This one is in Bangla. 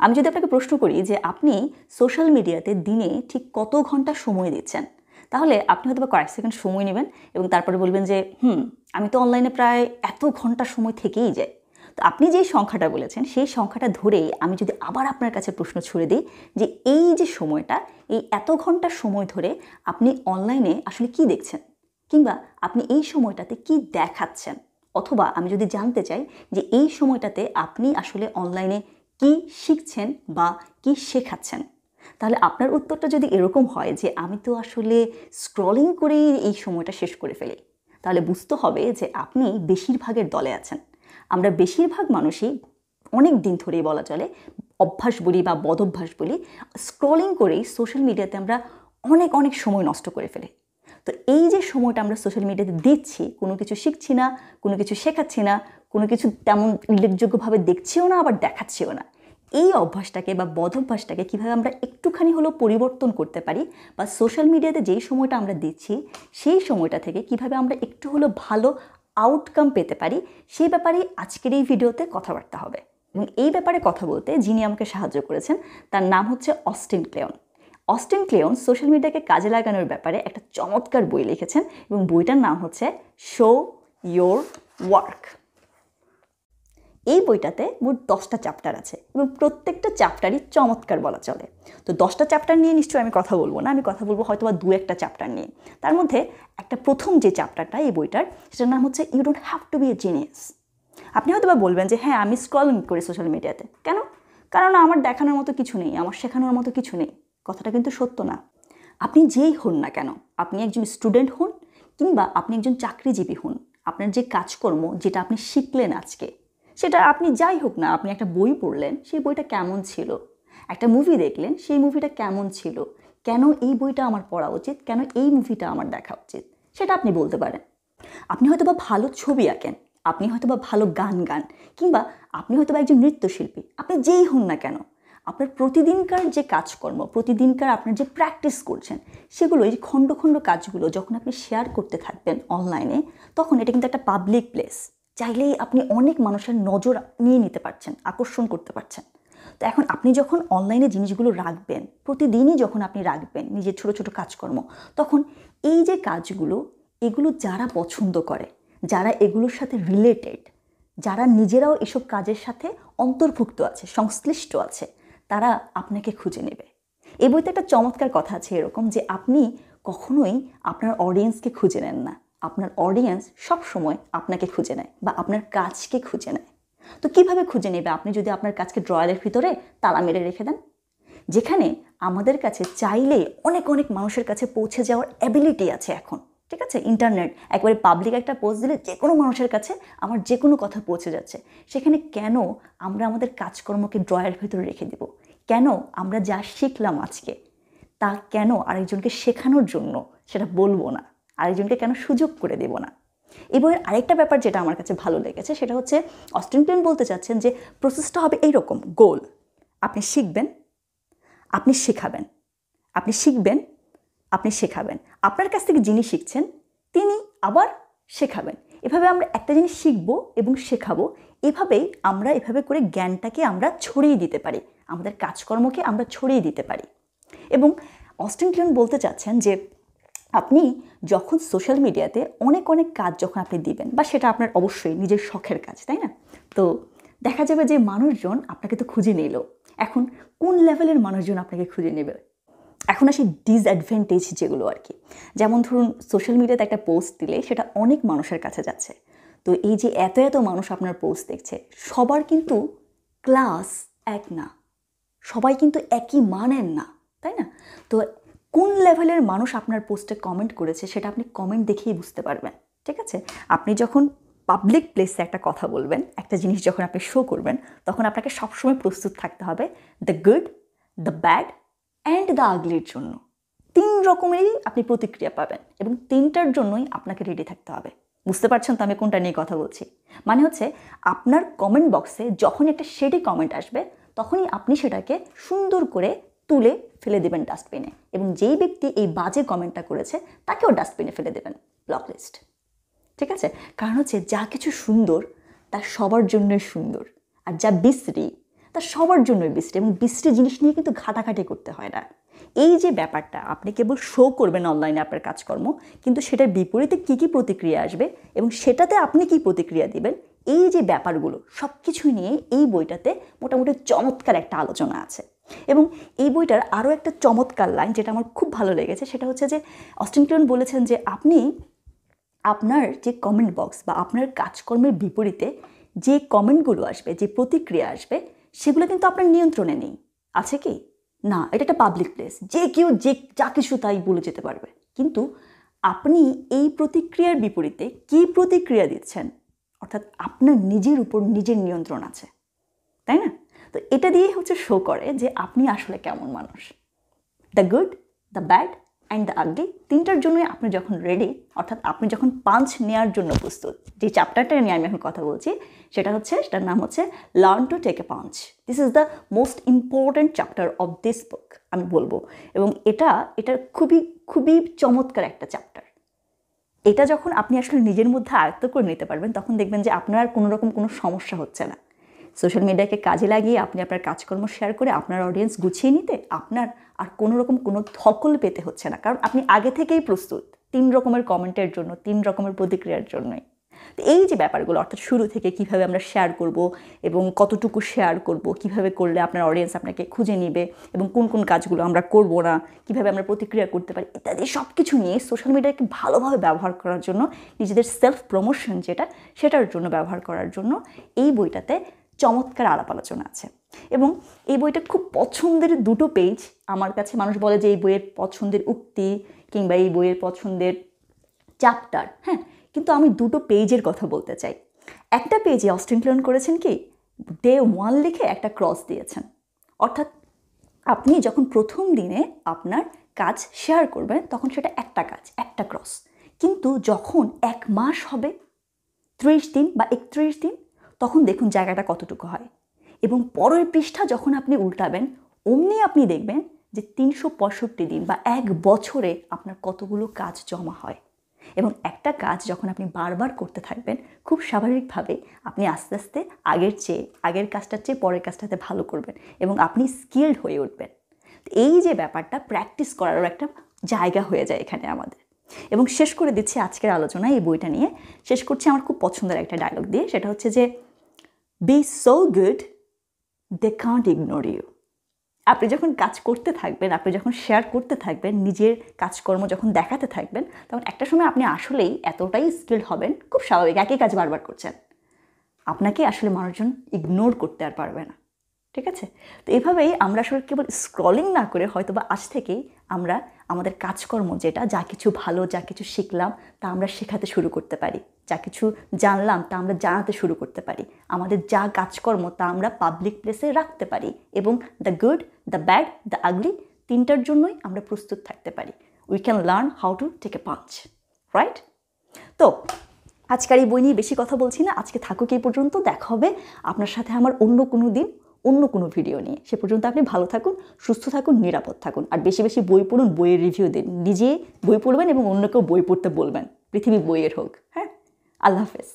আমি যদি আপনাকে প্রশ্ন করি যে আপনি সোশ্যাল মিডিয়াতে দিনে ঠিক কত ঘন্টা সময় দিচ্ছেন, তাহলে আপনি হয়তো কয়েক সেকেন্ড সময় নেবেন এবং তারপরে বলবেন যে আমি তো অনলাইনে প্রায় এত ঘন্টা সময় থেকেই যাই। তো আপনি যেই সংখ্যাটা বলেছেন সেই সংখ্যাটা ধরেই আমি যদি আবার আপনার কাছে প্রশ্ন ছুড়ে দিই যে এই যে সময়টা, এই এত ঘন্টা সময় ধরে আপনি অনলাইনে আসলে কি দেখছেন, কিংবা আপনি এই সময়টাতে কি দেখাচ্ছেন, অথবা আমি যদি জানতে চাই যে এই সময়টাতে আপনি আসলে অনলাইনে কি শিখছেন বা কি শেখাচ্ছেন, তাহলে আপনার উত্তরটা যদি এরকম হয় যে আমি তো আসলে স্ক্রলিং করেই এই সময়টা শেষ করে ফেলি, তাহলে বুঝতে হবে যে আপনি বেশিরভাগের দলে আছেন। আমরা বেশিরভাগ মানুষই অনেক দিন ধরেই বলা চলে অভ্যাস বলি বা বদভ্যাস বলি, স্ক্রলিং করেই সোশ্যাল মিডিয়াতে আমরা অনেক অনেক সময় নষ্ট করে ফেলি। তো এই যে সময়টা আমরা সোশ্যাল মিডিয়াতে দিচ্ছি, কোনো কিছু শিখছি না, কোনো কিছু শেখাচ্ছি না, কোনো কিছু তেমন উল্লেখযোগ্যভাবে দেখছিও না, আবার দেখাচ্ছিও না, এই অভ্যাসটাকে বা বদভ্যাসটাকে কীভাবে আমরা একটুখানি হলেও পরিবর্তন করতে পারি, বা সোশ্যাল মিডিয়াতে যেই সময়টা আমরা দিচ্ছি সেই সময়টা থেকে কীভাবে আমরা একটু হলেও ভালো আউটকাম পেতে পারি, সেই ব্যাপারেই আজকের এই ভিডিওতে কথাবার্তা হবে। এবং এই ব্যাপারে কথা বলতে যিনি আমাকে সাহায্য করেছেন তার নাম হচ্ছে অস্টিন ক্লেয়ন। অস্টিন ক্লেয়ন সোশ্যাল মিডিয়াকে কাজে লাগানোর ব্যাপারে একটা চমৎকার বই লিখেছেন এবং বইটার নাম হচ্ছে শো ইয়োর ওয়ার্ক। এই বইটাতে মোট 10টা চ্যাপ্টার আছে এবং প্রত্যেকটা চ্যাপ্টারই চমৎকার বলা চলে। তো 10টা চ্যাপ্টার নিয়ে নিশ্চয়ই আমি কথা বলবো না, আমি কথা বলবো হয়তো বা 2-1টা চ্যাপ্টার নিয়ে। তার মধ্যে একটা প্রথম যে চ্যাপ্টারটা এই বইটার, সেটার নাম হচ্ছে you don't have to be a genius. আপনি হয়তো বা বলবেন যে হ্যাঁ, আমি স্ক্রলিং করি সোশ্যাল মিডিয়াতে, কেন? কারণ আমার দেখানোর মতো কিছু নেই, আমার শেখানোর মতো কিছু নেই। কথাটা কিন্তু সত্য না। আপনি যেই হন না কেন, আপনি একজন স্টুডেন্ট হন কিংবা আপনি একজন চাকরিজীবী হন, আপনার যে কাজকর্ম যেটা আপনি শিখলেন আজকে, সেটা আপনি যাই হোক না, আপনি একটা বই পড়লেন, সেই বইটা কেমন ছিল, একটা মুভি দেখলেন, সেই মুভিটা কেমন ছিল, কেন এই বইটা আমার পড়া উচিত, কেন এই মুভিটা আমার দেখা উচিত, সেটা আপনি বলতে পারেন। আপনি হয়তো বা ভালো ছবি আঁকেন, আপনি হয়তো বা ভালো গান গান, কিংবা আপনি হয়তো বা একজন নৃত্যশিল্পী, আপনি যেই হন না কেন, আপনার প্রতিদিনকার যে কাজকর্ম, প্রতিদিনকার আপনার যে প্র্যাকটিস করছেন, সেগুলো, এই খণ্ড খণ্ড কাজগুলো যখন আপনি শেয়ার করতে থাকবেন অনলাইনে, তখন এটা কিন্তু একটা পাবলিক প্লেস। চাইলেই আপনি অনেক মানুষের নজর নিয়ে নিতে পারছেন, আকর্ষণ করতে পারছেন। তো এখন আপনি যখন অনলাইনে জিনিসগুলো রাখবেন, প্রতিদিনই যখন আপনি রাখবেন নিজের ছোট ছোট কাজকর্ম, তখন এই যে কাজগুলো, এগুলো যারা পছন্দ করে, যারা এগুলোর সাথে রিলেটেড, যারা নিজেরাও এসব কাজের সাথে অন্তর্ভুক্ত আছে, সংশ্লিষ্ট আছে, তারা আপনাকে খুঁজে নেবে। এই বইতে একটা চমৎকার কথা আছে এরকম যে আপনি কখনোই আপনার অডিয়েন্সকে খুঁজে নেন না, আপনার অডিয়েন্স সবসময় আপনাকে খুঁজে নেয় বা আপনার কাজকে খুঁজে নেয়। তো কিভাবে খুঁজে নেবে আপনি যদি আপনার কাজকে ড্রয়ারের ভিতরে তালা মেরে রেখে দেন? যেখানে আমাদের কাছে চাইলে অনেক অনেক মানুষের কাছে পৌঁছে যাওয়ার অ্যাবিলিটি আছে এখন, ঠিক আছে? ইন্টারনেট একবারে পাবলিক একটা পোস্ট দিলে যে কোনো মানুষের কাছে আমার যে কোনো কথা পৌঁছে যাচ্ছে। সেখানে কেন আমরা আমাদের কাজকর্মকে ড্রয়ারের ভিতরে রেখে দেব? কেন আমরা যা শিখলাম আজকে তা কেন আরেকজনকে শেখানোর জন্য সেটা বলবো না? আরেকজনকে কেন সুযোগ করে দেব না? এই বইয়ের আরেকটা ব্যাপার যেটা আমার কাছে ভালো লেগেছে সেটা হচ্ছে অস্টিন ক্লেয়ন বলতে চাচ্ছেন যে প্রসেসটা হবে এইরকম, গোল। আপনি শিখবেন, আপনি শেখাবেন, আপনি শিখবেন, আপনি শেখাবেন, আপনার কাছ থেকে যিনি শিখছেন তিনি আবার শেখাবেন। এভাবে আমরা একটা জিনিস শিখব এবং শেখাবো, এভাবে করে জ্ঞানটাকে আমরা ছড়িয়ে দিতে পারি, আমাদের কাজকর্মকে আমরা ছড়িয়ে দিতে পারি। এবং অস্টিন ক্লেয়ন বলতে চাচ্ছেন যে আপনি যখন সোশ্যাল মিডিয়াতে অনেক অনেক কাজ যখন আপনি দিবেন, বা সেটা আপনার অবশ্যই নিজের শখের কাজ, তাই না? তো দেখা যাবে যে মানুষজন আপনাকে তো খুঁজে নিল। এখন কোন লেভেলের মানুষজন আপনাকে খুঁজে নেবে? এখন আসি ডিসঅ্যাডভান্টেজ যেগুলো আর কি। যেমন ধরুন, সোশ্যাল মিডিয়াতে একটা পোস্ট দিলে সেটা অনেক মানুষের কাছে যাচ্ছে। তো এই যে এত এত মানুষ আপনার পোস্ট দেখছে, সবার কিন্তু ক্লাস এক না, সবাই কিন্তু একই মানের না, তাই না? তো কোন লেভেলের মানুষ আপনার পোস্টে কমেন্ট করেছে সেটা আপনি কমেন্ট দেখেই বুঝতে পারবেন, ঠিক আছে? আপনি যখন পাবলিক প্লেসে একটা কথা বলবেন, একটা জিনিস যখন আপনি শো করবেন, তখন আপনাকে সবসময় প্রস্তুত থাকতে হবে the good, the bad and the আগলির জন্য। 3 রকমেরই আপনি প্রতিক্রিয়া পাবেন এবং 3টার জন্যই আপনাকে রেডি থাকতে হবে। বুঝতে পারছেন তো আমি কোনটা নিয়ে কথা বলছি? মানে হচ্ছে আপনার কমেন্ট বক্সে যখনই একটা শেডি কমেন্ট আসবে, তখনই আপনি সেটাকে সুন্দর করে তুলে ফেলে দেবেন ডাস্টবিনে, এবং যেই ব্যক্তি এই বাজে কমেন্টটা করেছে তাকেও ডাস্টবিনে ফেলে দেবেন, ব্লক লিস্ট, ঠিক আছে? কারণ হচ্ছে যা কিছু সুন্দর তা সবার জন্যই সুন্দর, আর যা বিশ্রী তা সবার জন্যই বিশ্রী, এবং বিশ্রী জিনিস নিয়ে কিন্তু ঘাটাঘাটি করতে হয় না। এই যে ব্যাপারটা, আপনি কেবল শো করবেন অনলাইনে আপনার কাজকর্ম, কিন্তু সেটার বিপরীতে কী কী প্রতিক্রিয়া আসবে এবং সেটাতে আপনি কী প্রতিক্রিয়া দিবেন, এই যে ব্যাপারগুলো সব কিছু নিয়ে এই বইটাতে মোটামুটি চমৎকার একটা আলোচনা আছে। এবং এই বইটার আরও একটা চমৎকার লাইন যেটা আমার খুব ভালো লেগেছে, সেটা হচ্ছে যে অস্টিন ক্লেটন বলেছেন যে আপনি আপনার যে কমেন্ট বক্স বা আপনার কাজকর্মের বিপরীতে যে কমেন্টগুলো আসবে, যে প্রতিক্রিয়া আসবে, সেগুলো কিন্তু আপনার নিয়ন্ত্রণে নেই। আছে কি না, এটা একটা পাবলিক প্লেস, যে কেউ যে যা কিছু তাই বলে যেতে পারবে, কিন্তু আপনি এই প্রতিক্রিয়ার বিপরীতে কী প্রতিক্রিয়া দিচ্ছেন, অর্থাৎ আপনার নিজের উপর নিজের নিয়ন্ত্রণ আছে, তাই না? তো এটা দিয়ে হচ্ছে শো করে যে আপনি আসলে কেমন মানুষ। The good, the bad and the ugly, তিনটার জন্যই আপনি যখন রেডি, অর্থাৎ আপনি যখন পাঞ্চ নেওয়ার জন্য প্রস্তুত, যে চ্যাপ্টারটা নিয়ে আমি এখন কথা বলছি সেটার নাম হচ্ছে learn to take a punch. This is the most important chapter of this book আমি বলবো, এবং এটা খুবই খুবই চমৎকার একটা চ্যাপ্টার। এটা যখন আপনি আসলে নিজের মধ্যে আয়ত্ত করে নিতে পারবেন, তখন দেখবেন যে আপনার কোনো রকম কোনো সমস্যা হচ্ছে না। সোশ্যাল মিডিয়াকে কাজে লাগিয়ে আপনি আপনার কাজকর্ম শেয়ার করে আপনার অডিয়েন্স গুছিয়ে নিতে আপনার আর কোনো রকম কোনো ধকল পেতে হচ্ছে না, কারণ আপনি আগে থেকেই প্রস্তুত 3 রকমের কমেন্টের জন্য, 3 রকমের প্রতিক্রিয়ার জন্যই। তো এই যে ব্যাপারগুলো, অর্থাৎ শুরু থেকে কিভাবে আমরা শেয়ার করব এবং কতটুকু শেয়ার করব, কিভাবে করলে আপনার অডিয়েন্স আপনাকে খুঁজে নিবে এবং কোন কোন কাজগুলো আমরা করব না, কিভাবে আমরা প্রতিক্রিয়া করতে পারি ইত্যাদি সব কিছু নিয়ে সোশ্যাল মিডিয়াকে ভালোভাবে ব্যবহার করার জন্য, নিজেদের সেলফ প্রমোশন সেটার জন্য ব্যবহার করার জন্য এই বইটাতে চমৎকার আলাপ আলোচনা আছে। এবং এই বইটা খুব পছন্দের 2টো পেজ আমার কাছে। মানুষ বলে যে এই বইয়ের পছন্দের উক্তি কিংবা এই বইয়ের পছন্দের চ্যাপ্টার, হ্যাঁ, কিন্তু আমি 2টো পেজের কথা বলতে চাই। একটা পেজে অস্টিন ক্লেটন করেছেন কি, ডে 1 লিখে একটা ক্রস দিয়েছেন, অর্থাৎ আপনি যখন প্রথম দিনে আপনার কাজ শেয়ার করবেন তখন সেটা একটা কাজ, একটা ক্রস, কিন্তু যখন 1 মাস হবে, 30 দিন বা 31 দিন, তখন দেখুন জায়গাটা কতটুকু হয়। এবং পরের পৃষ্ঠা যখন আপনি উল্টাবেন, অমনি আপনি দেখবেন যে 365 দিন বা 1 বছরে আপনার কতগুলো কাজ জমা হয়। এবং একটা কাজ যখন আপনি বারবার করতে থাকবেন, খুব স্বাভাবিকভাবে আপনি আস্তে আস্তে আগের কাজটার চেয়ে পরের কাজটাতে ভালো করবেন এবং আপনি স্কিলড হয়ে উঠবেন। এই যে ব্যাপারটা, প্র্যাকটিস করারও একটা জায়গা হয়ে যায় এখানে আমাদের। এবং শেষ করে দিচ্ছি আজকের আলোচনা এই বইটা নিয়ে। শেষ করছি আমার খুব পছন্দের একটা ডায়লগ দিয়ে, সেটা হচ্ছে যে be so good they can't ignore you. আপনি যখন কাজ করতে থাকবেন, আপনি যখন শেয়ার করতে থাকবেন, নিজের কাজকর্ম যখন দেখাতে থাকবেন, তখন একটা সময় আপনি আসলেই এতটাই স্কিলড হবেন, খুব স্বাভাবিক, একই কাজ বারবার করছেন, আপনাকে আসলে মানুষজন ইগনোর করতে আর পারবে না। ঠিক আছে? তো এভাবেই আমরা আসলে কেবল স্ক্রলিং না করে হয়তো বা আজ থেকেই আমরা আমাদের কাজকর্ম যা কিছু ভালো, যা কিছু শিখলাম তা আমরা শেখাতে শুরু করতে পারি, যা কিছু জানলাম তা আমরা জানাতে শুরু করতে পারি, আমাদের যা কাজকর্ম তা আমরা পাবলিক প্লেসে রাখতে পারি, এবং the good, the bad, the ugly, তিনটার জন্যই আমরা প্রস্তুত থাকতে পারি। We can learn how to take a punch, right? তো আজকের এই বই নিয়ে বেশি কথা বলছি না, আজকে থাকুক এই পর্যন্ত। দেখা হবে আপনার সাথে আমার অন্য কোনো দিন অন্য কোনো ভিডিও নিয়ে। সে পর্যন্ত আপনি ভালো থাকুন, সুস্থ থাকুন, নিরাপদ থাকুন, আর বেশি বেশি বই পড়ুন, বইয়ের রিভিউ দিন, নিজে বই পড়বেন এবং অন্যকেও বই পড়তে বলবেন, পৃথিবী বইয়ের হোক। হ্যাঁ, আল্লাহ হাফেজ।